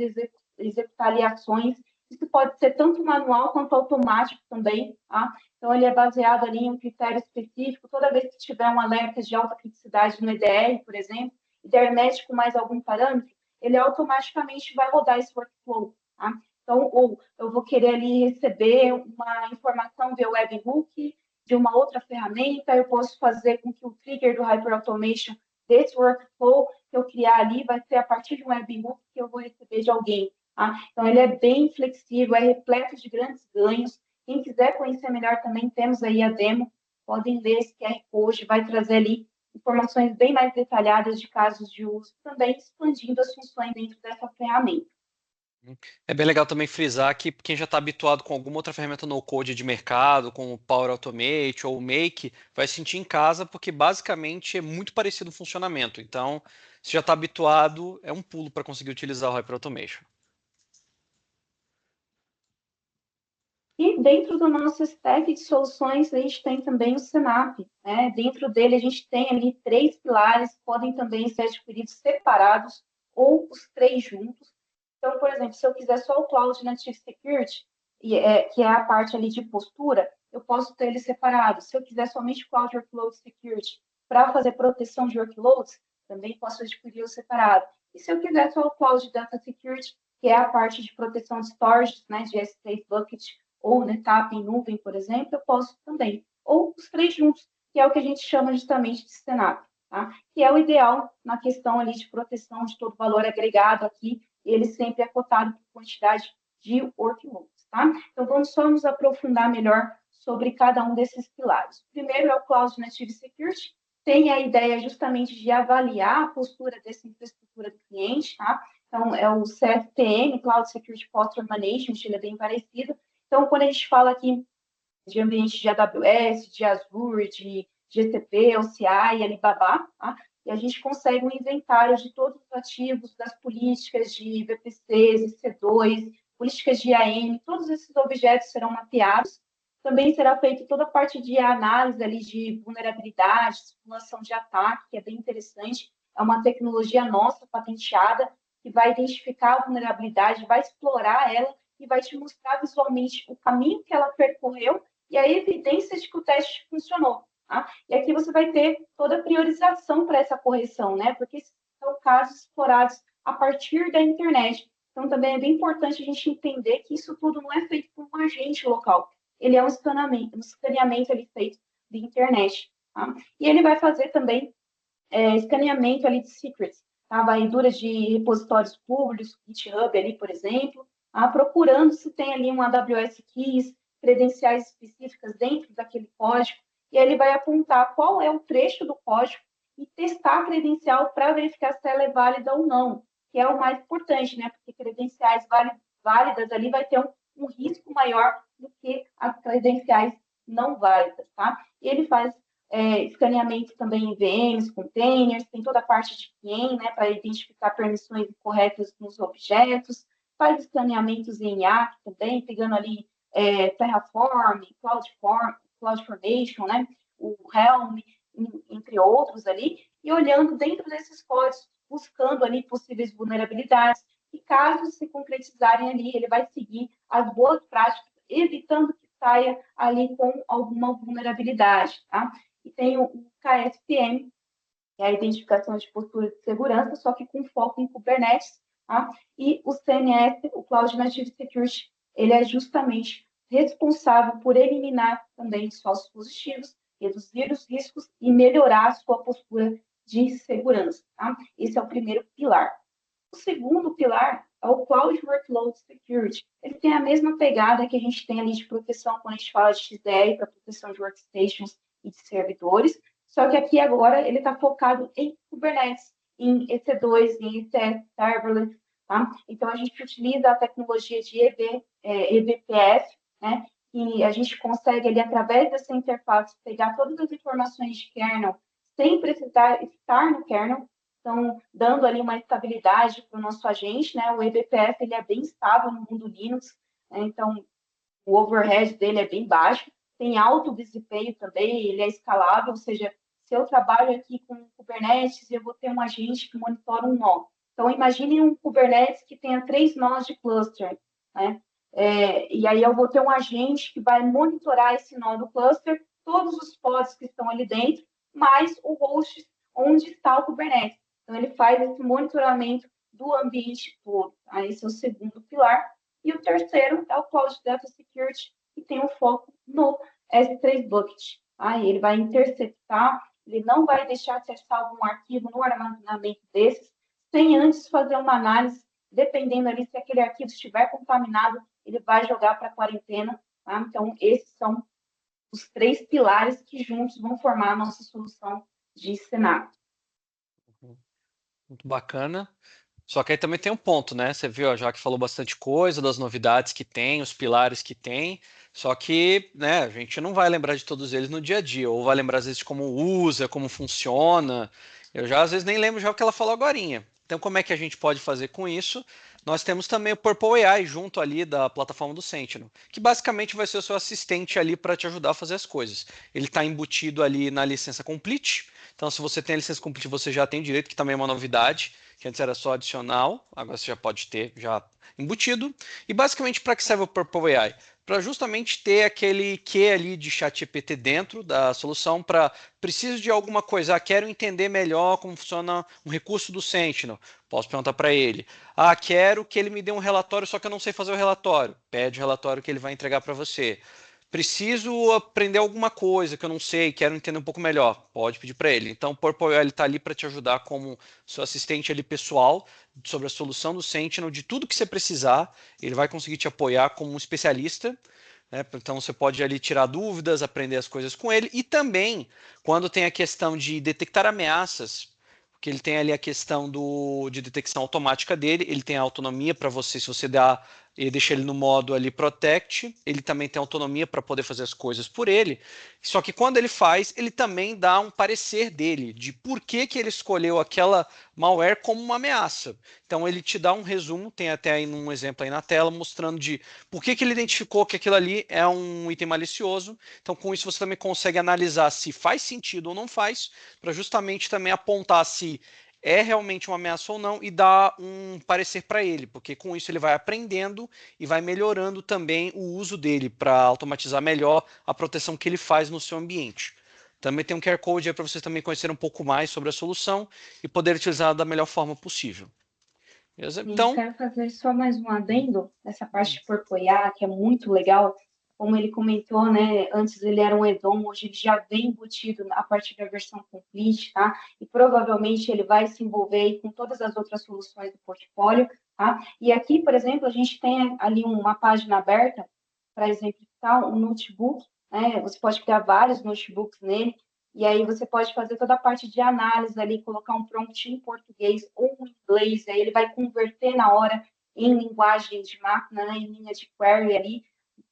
executar ali ações. Isso pode ser tanto manual quanto automático também, tá? Então, ele é baseado ali em um critério específico. Toda vez que tiver um alerta de alta criticidade no EDR, por exemplo, e der match com mais algum parâmetro, ele automaticamente vai rodar esse workflow. Tá? Então, ou eu vou querer ali receber uma informação via webhook de uma outra ferramenta, eu posso fazer com que o trigger do Hyper Automation desse workflow que eu criar ali vai ser a partir de um webhook que eu vou receber de alguém. Tá? Então, ele é bem flexível, é repleto de grandes ganhos. Quem quiser conhecer melhor também, temos aí a demo, podem ler esse QR Code, vai trazer ali informações bem mais detalhadas de casos de uso, também expandindo as funções dentro dessa ferramenta. É bem legal também frisar que quem já está habituado com alguma outra ferramenta no-code de mercado, como o Power Automate ou o Make, vai se sentir em casa porque basicamente é muito parecido o funcionamento. Então, se já está habituado, é um pulo para conseguir utilizar o Hyper Automation. E dentro do nosso stack de soluções, a gente tem também o Senap, né? Dentro dele, a gente tem ali 3 pilares, podem também ser adquiridos separados ou os 3 juntos. Então, por exemplo, se eu quiser só o Cloud Native Security, que é a parte ali de postura, eu posso ter ele separado. Se eu quiser somente Cloud Workload Security para fazer proteção de workloads, também posso adquirir o separado. E se eu quiser só o Cloud Data Security, que é a parte de proteção de storage, né, de S3 Bucket, ou NetApp em nuvem, por exemplo, eu posso também. Ou os 3 juntos, que é o que a gente chama justamente de Senap, tá? Que é o ideal na questão ali de proteção de todo o valor agregado aqui, ele sempre é cotado por quantidade de workloads, tá? Então, vamos só nos aprofundar melhor sobre cada um desses pilares. O primeiro é o Cloud Native Security, tem a ideia justamente de avaliar a postura dessa infraestrutura do cliente, tá? Então, é o CSPM, Cloud Security Posture Management, ele é bem parecido. Então, quando a gente fala aqui de ambiente de AWS, de Azure, de GCP, OCI e Alibaba, tá? E a gente consegue um inventário de todos os ativos, das políticas de VPCs, IC2, políticas de IAM, todos esses objetos serão mapeados. Também será feita toda a parte de análise ali de vulnerabilidade, simulação de ataque, que é bem interessante. É uma tecnologia nossa, patenteada, que vai identificar a vulnerabilidade, vai explorar ela e vai te mostrar visualmente o caminho que ela percorreu e a evidência de que o teste funcionou. Tá? E aqui você vai ter toda a priorização para essa correção, né? Porque são casos explorados a partir da internet. Então, também é bem importante a gente entender que isso tudo não é feito por um agente local. Ele é um escaneamento ali feito de internet. Tá? E ele vai fazer também escaneamento ali de secrets, tá? Varreduras de repositórios públicos, GitHub ali, por exemplo, tá? Procurando se tem ali um AWS Keys, credenciais específicas dentro daquele código, e aí ele vai apontar qual é o trecho do código e testar a credencial para verificar se ela é válida ou não, que é o mais importante, né? Porque credenciais válidas ali vai ter um risco maior do que as credenciais não válidas, tá? E ele faz escaneamento também em VMs, containers, tem toda a parte de PIEM, né, para identificar permissões incorretas nos objetos, faz escaneamentos em IaaC também, pegando ali Terraform, CloudFormation, né, o Helm, entre outros ali, e olhando dentro desses códigos, buscando ali possíveis vulnerabilidades, e caso se concretizarem ali, ele vai seguir as boas práticas, evitando que saia ali com alguma vulnerabilidade, tá? E tem o KSPM, que é a identificação de postura de segurança, só que com foco em Kubernetes, tá? E o CNS, o Cloud Native Security, ele é justamente responsável por eliminar também os falsos positivos, reduzir os riscos e melhorar a sua postura de segurança, tá? Esse é o primeiro pilar. O segundo pilar é o Cloud Workload Security. Ele tem a mesma pegada que a gente tem ali de proteção quando a gente fala de XDR para proteção de workstations e de servidores, só que aqui agora ele está focado em Kubernetes, em EC2, em ECS Serverless, tá? Então a gente utiliza a tecnologia de eBPF, né? E a gente consegue ali através dessa interface pegar todas as informações de kernel sem precisar estar no kernel, então dando ali uma estabilidade para o nosso agente, né? O eBPF ele é bem estável no mundo Linux, né? Então o overhead dele é bem baixo, tem alto desempenho também, ele é escalável, ou seja, se eu trabalho aqui com Kubernetes, eu vou ter um agente que monitora um nó. Então, imagine um Kubernetes que tenha 3 nós de cluster, né? E aí eu vou ter um agente que vai monitorar esse nó do cluster, todos os pods que estão ali dentro, mais o host onde está o Kubernetes. Então, ele faz esse monitoramento do ambiente todo. Tá? Esse é o segundo pilar. E o terceiro é o Cloud Data Security, que tem um foco no S3 Bucket. Tá? Ele vai interceptar, ele não vai deixar acessar algum arquivo no armazenamento desses, sem antes fazer uma análise, dependendo ali se aquele arquivo estiver contaminado, ele vai jogar para a quarentena. Tá? Então, esses são os 3 pilares que juntos vão formar a nossa solução de cenário. Muito bacana. Só que aí também tem um ponto, né? Você viu, já que falou bastante coisa, das novidades que tem, os pilares que tem, só que, né, a gente não vai lembrar de todos eles no dia a dia, ou vai lembrar às vezes de como usa, como funciona. Eu já às vezes nem lembro já o que ela falou agorinha. Então, como é que a gente pode fazer com isso? nós temos também o Purple AI junto ali da plataforma do Sentinel, que basicamente vai ser o seu assistente ali para te ajudar a fazer as coisas. Ele está embutido ali na licença Complete, então se você tem a licença Complete, você já tem direito, que também é uma novidade, que antes era só adicional, agora você já pode ter já embutido. E basicamente para que serve o Purple AI? Para justamente ter aquele que ali de ChatGPT dentro da solução para preciso de alguma coisa, quero entender melhor como funciona um recurso do Sentinel, posso perguntar para ele. Quero que ele me dê um relatório, só que eu não sei fazer o relatório. Pede o relatório que ele vai entregar para você. Preciso aprender alguma coisa que eu não sei, quero entender um pouco melhor. Pode pedir para ele. Então, o Purple AI está ali para te ajudar como seu assistente ali pessoal sobre a solução do Sentinel, de tudo que você precisar. Ele vai conseguir te apoiar como um especialista. Né? Então, você pode ali tirar dúvidas, aprender as coisas com ele. E também, quando tem a questão de detectar ameaças, porque ele tem ali a questão de detecção automática dele, ele tem a autonomia para você, se você dá e deixa ele no modo ali Protect, ele também tem autonomia para poder fazer as coisas por ele, só que quando ele faz, ele também dá um parecer dele, de por que ele escolheu aquela malware como uma ameaça. Então ele te dá um resumo, tem até aí um exemplo aí na tela, mostrando de por que ele identificou que aquilo ali é um item malicioso. Então com isso você também consegue analisar se faz sentido ou não faz, para justamente também apontar se é realmente uma ameaça ou não e dar um parecer para ele, porque com isso ele vai aprendendo e vai melhorando também o uso dele para automatizar melhor a proteção que ele faz no seu ambiente. Também tem um QR Code aí para vocês também conhecerem um pouco mais sobre a solução e poder utilizar da melhor forma possível. Beleza? E eu Então, quero fazer só mais um adendo nessa parte de porpoiar, que é muito legal. Como ele comentou, né? Antes ele era um EDOM, hoje ele já vem embutido a partir da versão complete, tá? E provavelmente ele vai se envolver aí com todas as outras soluções do portfólio, tá? E aqui, por exemplo, a gente tem ali uma página aberta para exemplificar um notebook, né? Você pode criar vários notebooks nele. E aí você pode fazer toda a parte de análise ali, colocar um prompt em português ou em inglês, aí ele vai converter na hora em linguagem de máquina, né, em linha de query ali,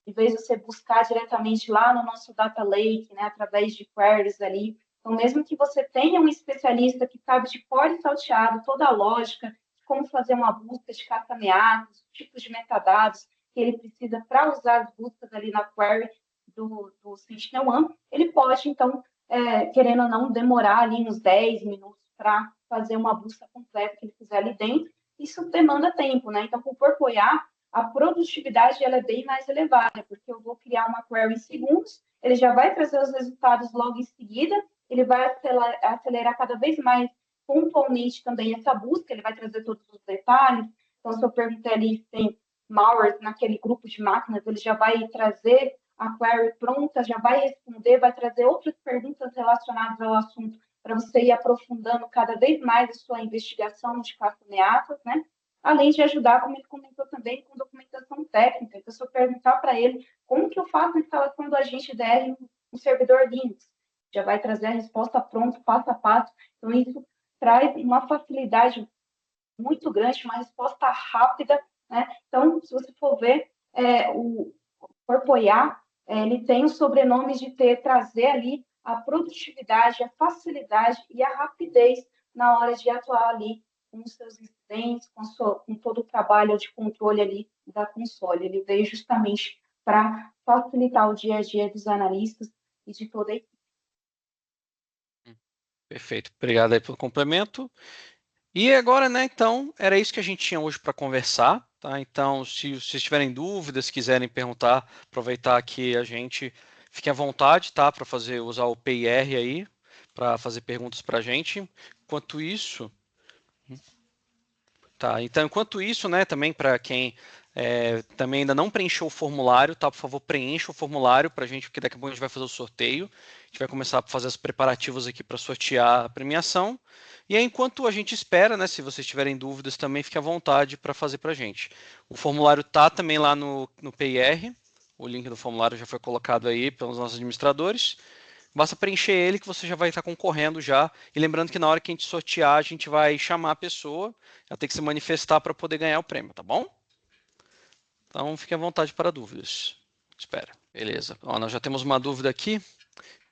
em vez de você buscar diretamente lá no nosso data lake, né, através de queries ali. Então, mesmo que você tenha um especialista que sabe de cor e salteado toda a lógica, de como fazer uma busca de caça-ameaças, tipos de metadados que ele precisa para usar as buscas ali na query do Sentinel-1, ele pode, então, querendo ou não, demorar ali uns 10 minutos para fazer uma busca completa que ele fizer ali dentro. Isso demanda tempo, né? Então, com o Porco IA, a produtividade ela é bem mais elevada, porque eu vou criar uma query em segundos, ele já vai trazer os resultados logo em seguida, ele vai acelerar cada vez mais pontualmente também essa busca, ele vai trazer todos os detalhes. Então, se eu perguntar ali se tem malware naquele grupo de máquinas, ele já vai trazer a query pronta, já vai responder, vai trazer outras perguntas relacionadas ao assunto para você ir aprofundando cada vez mais a sua investigação de caça-ameaças, né? Além de ajudar, como ele comentou também, com documentação técnica. Então, se eu perguntar para ele como que eu faço a instalação do agente DR no servidor Linux, já vai trazer a resposta pronta, passo a passo. Então, isso traz uma facilidade muito grande, uma resposta rápida, né? Então, se você for ver, o Corpoiá, ele tem o sobrenome de trazer ali a produtividade, a facilidade e a rapidez na hora de atuar ali com os seus incidentes, com todo o trabalho de controle ali da console. Ele veio justamente para facilitar o dia a dia dos analistas e de toda a equipe. perfeito. Obrigado aí pelo complemento. E agora, né, então, era isso que a gente tinha hoje para conversar, tá? Então, se vocês tiverem dúvidas, quiserem perguntar, aproveitar que a gente fique à vontade, tá, para fazer usar o PIR aí, para fazer perguntas para a gente. Enquanto isso, tá? Então, enquanto isso, né, também para quem também ainda não preencheu o formulário, tá? Por favor, preencha o formulário para a gente, porque daqui a pouco a gente vai fazer o sorteio. A gente vai começar a fazer os preparativos aqui para sortear a premiação. E aí, enquanto a gente espera, né, se vocês tiverem dúvidas, também fique à vontade para fazer para a gente. O formulário tá também lá no PIR. O link do formulário já foi colocado aí pelos nossos administradores. Basta preencher ele que você já vai estar concorrendo já. E lembrando que na hora que a gente sortear, a gente vai chamar a pessoa, ela tem que se manifestar para poder ganhar o prêmio, tá bom? Então fique à vontade para dúvidas. Espera. Beleza. Ó, nós já temos uma dúvida aqui.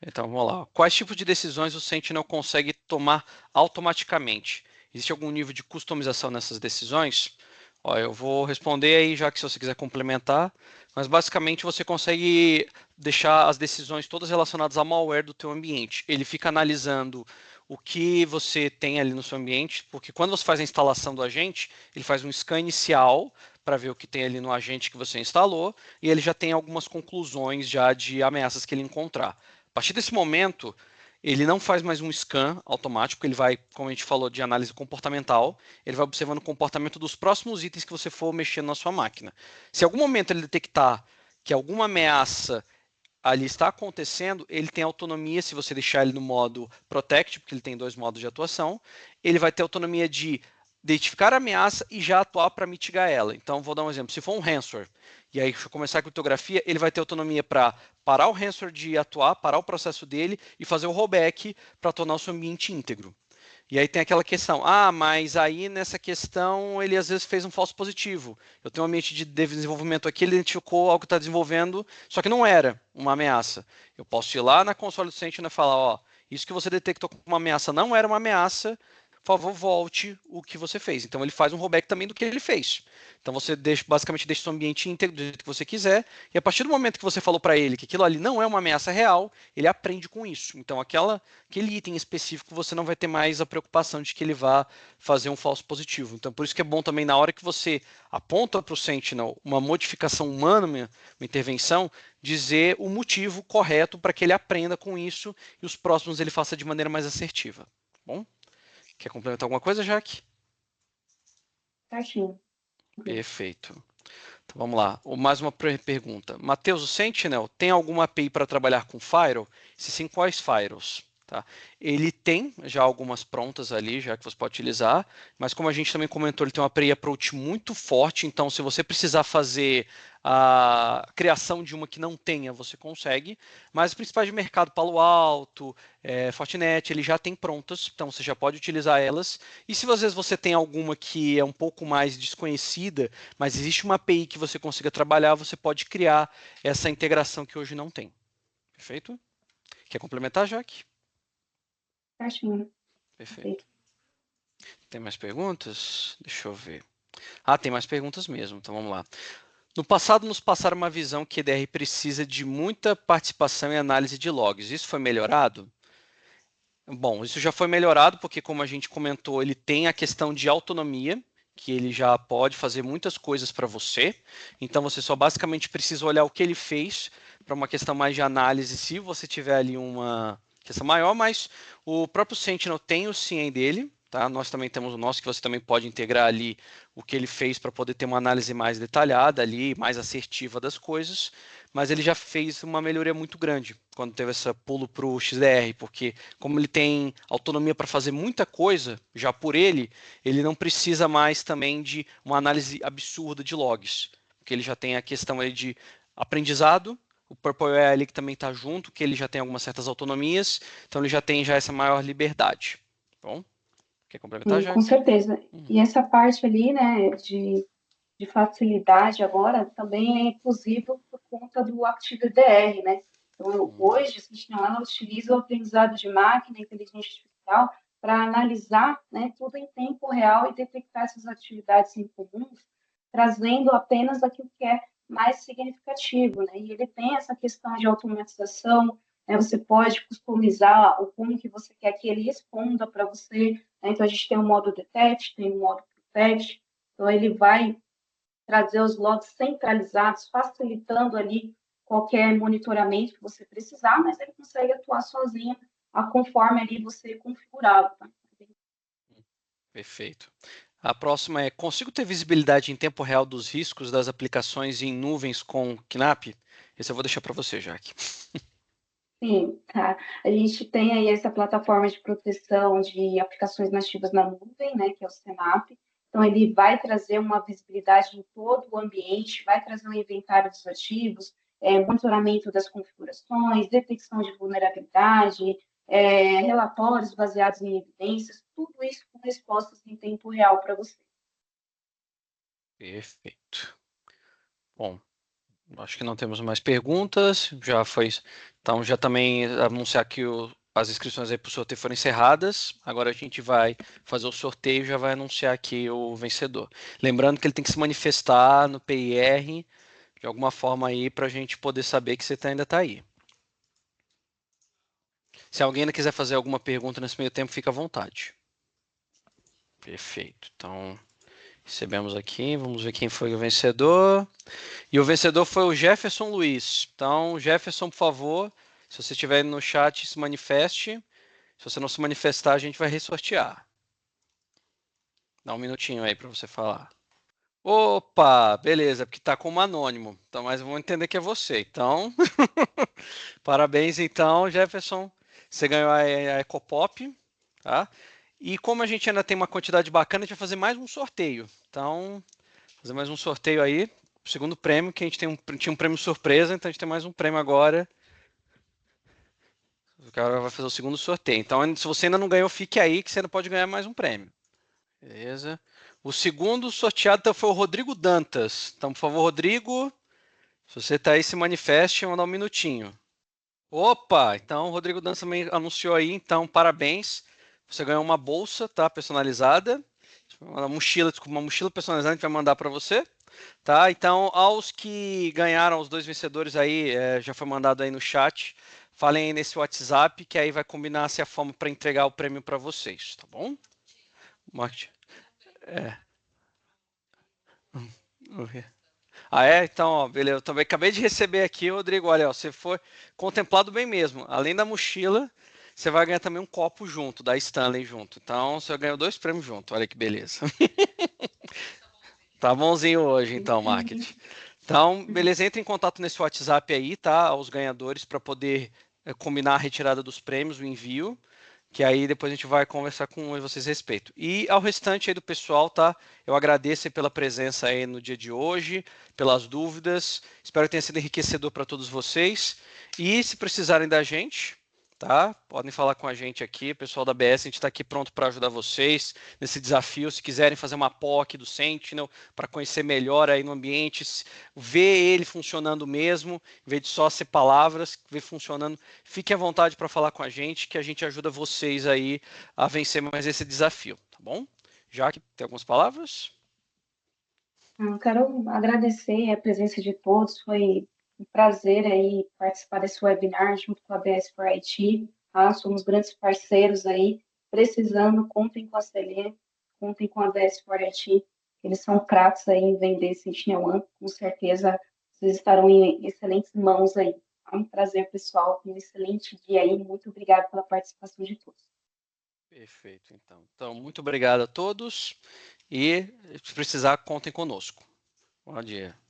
Então vamos lá. Quais tipos de decisões o Sentinel consegue tomar automaticamente? Existe algum nível de customização nessas decisões? Ó, eu vou responder aí, já que se você quiser complementar, mas basicamente você consegue deixar as decisões todas relacionadas ao malware do teu ambiente. Ele fica analisando o que você tem ali no seu ambiente, porque quando você faz a instalação do agente, ele faz um scan inicial para ver o que tem ali no agente que você instalou, e ele já tem algumas conclusões já de ameaças que ele encontrar. A partir desse momento, ele não faz mais um scan automático, ele vai, como a gente falou, de análise comportamental, ele vai observando o comportamento dos próximos itens que você for mexendo na sua máquina. Se em algum momento ele detectar que alguma ameaça ali está acontecendo, ele tem autonomia, se você deixar ele no modo Protect, porque ele tem dois modos de atuação, ele vai ter autonomia de identificar a ameaça e já atuar para mitigar ela. Então, vou dar um exemplo. Se for um ransomware, e aí começar a criptografia, ele vai ter autonomia para parar o ransomware de atuar, parar o processo dele e fazer o rollback para tornar o seu ambiente íntegro. E aí tem aquela questão, mas aí nessa questão ele às vezes fez um falso positivo. Eu tenho um ambiente de desenvolvimento aqui, ele identificou algo que está desenvolvendo, só que não era uma ameaça. Eu posso ir lá na console do Sentinel e falar, isso que você detectou como uma ameaça não era uma ameaça, por favor, volte o que você fez. Então ele faz um rollback também do que ele fez. Então você basicamente deixa o seu ambiente íntegro do jeito que você quiser, e a partir do momento que você falou para ele que aquilo ali não é uma ameaça real, ele aprende com isso. Então aquele item específico você não vai ter mais a preocupação de que ele vá fazer um falso positivo. Então por isso que é bom também na hora que você aponta para o Sentinel uma modificação humana, uma intervenção, dizer o motivo correto para que ele aprenda com isso e os próximos ele faça de maneira mais assertiva. Bom? Quer complementar alguma coisa, Jaque? Certinho. Perfeito. Então vamos lá. Mais uma pergunta. Matheus, o Sentinel tem alguma API para trabalhar com Firewall? Se sim, quais Firewalls? Tá? Ele tem já algumas prontas ali, já que você pode utilizar, mas como a gente também comentou, ele tem uma API approach muito forte, então se você precisar fazer a criação de uma que não tenha, você consegue, mas as principais de mercado, Palo Alto, Fortinet, ele já tem prontas, então você já pode utilizar elas, e se às vezes você tem alguma que é um pouco mais desconhecida, mas existe uma API que você consiga trabalhar, você pode criar essa integração que hoje não tem. Perfeito? Quer complementar, Jaque? Certinho. Perfeito. Tem mais perguntas? Deixa eu ver. Tem mais perguntas mesmo, então vamos lá. No passado, nos passaram uma visão que EDR precisa de muita participação e análise de logs. Isso foi melhorado? Bom, isso já foi melhorado porque, como a gente comentou, ele tem a questão de autonomia, que ele já pode fazer muitas coisas para você. Então, você só basicamente precisa olhar o que ele fez para uma questão mais de análise, se você tiver ali uma questão maior, mas o próprio Sentinel tem o CIEM dele, tá? Nós também temos o nosso, que você também pode integrar ali o que ele fez para poder ter uma análise mais detalhada ali, mais assertiva das coisas, mas ele já fez uma melhoria muito grande quando teve esse pulo para o XDR, porque como ele tem autonomia para fazer muita coisa já por ele, ele não precisa mais também de uma análise absurda de logs, porque ele já tem a questão aí de aprendizado, o Purple AI ali que também está junto, que ele já tem algumas certas autonomias, então ele já tem essa maior liberdade. Bom, quer complementar, Com Jack? certeza. E essa parte ali, né, de facilidade agora também é inclusive por conta do ActiveDR, né? Então, hoje, a Sentinel ela utiliza o aprendizado de máquina, inteligência artificial, para analisar, né, tudo em tempo real e detectar essas atividades incomuns, trazendo apenas aquilo que é mais significativo, né? E ele tem essa questão de automatização, né? Você pode customizar o como que você quer que ele responda para você, né? Então, a gente tem o modo Detect, tem o modo Protect, então ele vai trazer os logs centralizados, facilitando ali qualquer monitoramento que você precisar, mas ele consegue atuar sozinho, conforme ali você configurava. Tá? Perfeito. A próxima é: consigo ter visibilidade em tempo real dos riscos das aplicações em nuvens com KNAP? Esse eu vou deixar para você, Jaque. Sim, tá. A gente tem aí essa plataforma de proteção de aplicações nativas na nuvem, né, que é o Senap. Então, ele vai trazer uma visibilidade em todo o ambiente, vai trazer um inventário dos ativos, monitoramento das configurações, detecção de vulnerabilidade, relatórios baseados em evidências, tudo isso com respostas em tempo real para você. Perfeito. Bom, acho que não temos mais perguntas. Já foi. Então, já também anunciar que as inscrições aí para o sorteio foram encerradas. Agora a gente vai fazer o sorteio e já vai anunciar aqui o vencedor. Lembrando que ele tem que se manifestar no PIR de alguma forma aí para a gente poder saber que você ainda está aí. Se alguém ainda quiser fazer alguma pergunta nesse meio tempo, fica à vontade. Perfeito. Então, recebemos aqui, vamos ver quem foi o vencedor. E o vencedor foi o Jefferson Luiz. Então, Jefferson, por favor, se você estiver no chat, se manifeste. Se você não se manifestar, a gente vai ressortear. Dá um minutinho aí para você falar. Opa, beleza, porque tá como anônimo. Então, mas vamos entender que é você. Então, parabéns então, Jefferson. Você ganhou a Ecopop, tá? E como a gente ainda tem uma quantidade bacana, a gente vai fazer mais um sorteio. Então, fazer mais um sorteio aí. O segundo prêmio, que a gente tinha um prêmio surpresa, então a gente tem mais um prêmio agora. O cara vai fazer o segundo sorteio. Então, se você ainda não ganhou, fique aí que você ainda pode ganhar mais um prêmio. Beleza? O segundo sorteado foi o Rodrigo Dantas. Então, por favor, Rodrigo, se você está aí, se manifeste, vamos dar um minutinho. Opa! Então, o Rodrigo Dantas também anunciou aí, então, parabéns. Você ganhou uma bolsa, tá? Personalizada. Uma mochila, desculpa, uma mochila personalizada que a gente vai mandar para você. Tá? Então, aos que ganharam, os dois vencedores aí, já foi mandado aí no chat. Falem aí nesse WhatsApp, que aí vai combinar se a forma para entregar o prêmio para vocês, tá bom? Marketing. É. Ah, é? Então, ó, beleza. Eu também acabei de receber aqui, Rodrigo. Olha, ó, você foi contemplado bem mesmo. Além da mochila, você vai ganhar também um copo junto, da Stanley junto. Então, você ganhou dois prêmios junto. Olha que beleza. Tá bonzinho hoje, então, marketing. Então, beleza, entre em contato nesse WhatsApp aí, tá? Os ganhadores para poder combinar a retirada dos prêmios, o envio, que aí depois a gente vai conversar com vocês a respeito. E ao restante aí do pessoal, tá? Eu agradeço aí pela presença aí no dia de hoje, pelas dúvidas. Espero que tenha sido enriquecedor para todos vocês. E se precisarem da gente, tá? Podem falar com a gente aqui, pessoal da BS, a gente está aqui pronto para ajudar vocês nesse desafio. Se quiserem fazer uma POC do Sentinel para conhecer melhor aí no ambiente, ver ele funcionando mesmo, em vez de só ser palavras, ver funcionando, fique à vontade para falar com a gente, que a gente ajuda vocês aí a vencer mais esse desafio, tá bom? Já que tem algumas palavras? Eu quero agradecer a presença de todos, foi um prazer aí participar desse webinar junto com a BS for IT, tá? Somos grandes parceiros aí, precisando, contem com a CLE, contem com a BS for IT, eles são craques aí em vender Sentinel One, com certeza vocês estarão em excelentes mãos aí. É um prazer, pessoal, um excelente dia aí, muito obrigada pela participação de todos. Perfeito, então. Então, muito obrigado a todos e se precisar, contem conosco. Bom dia.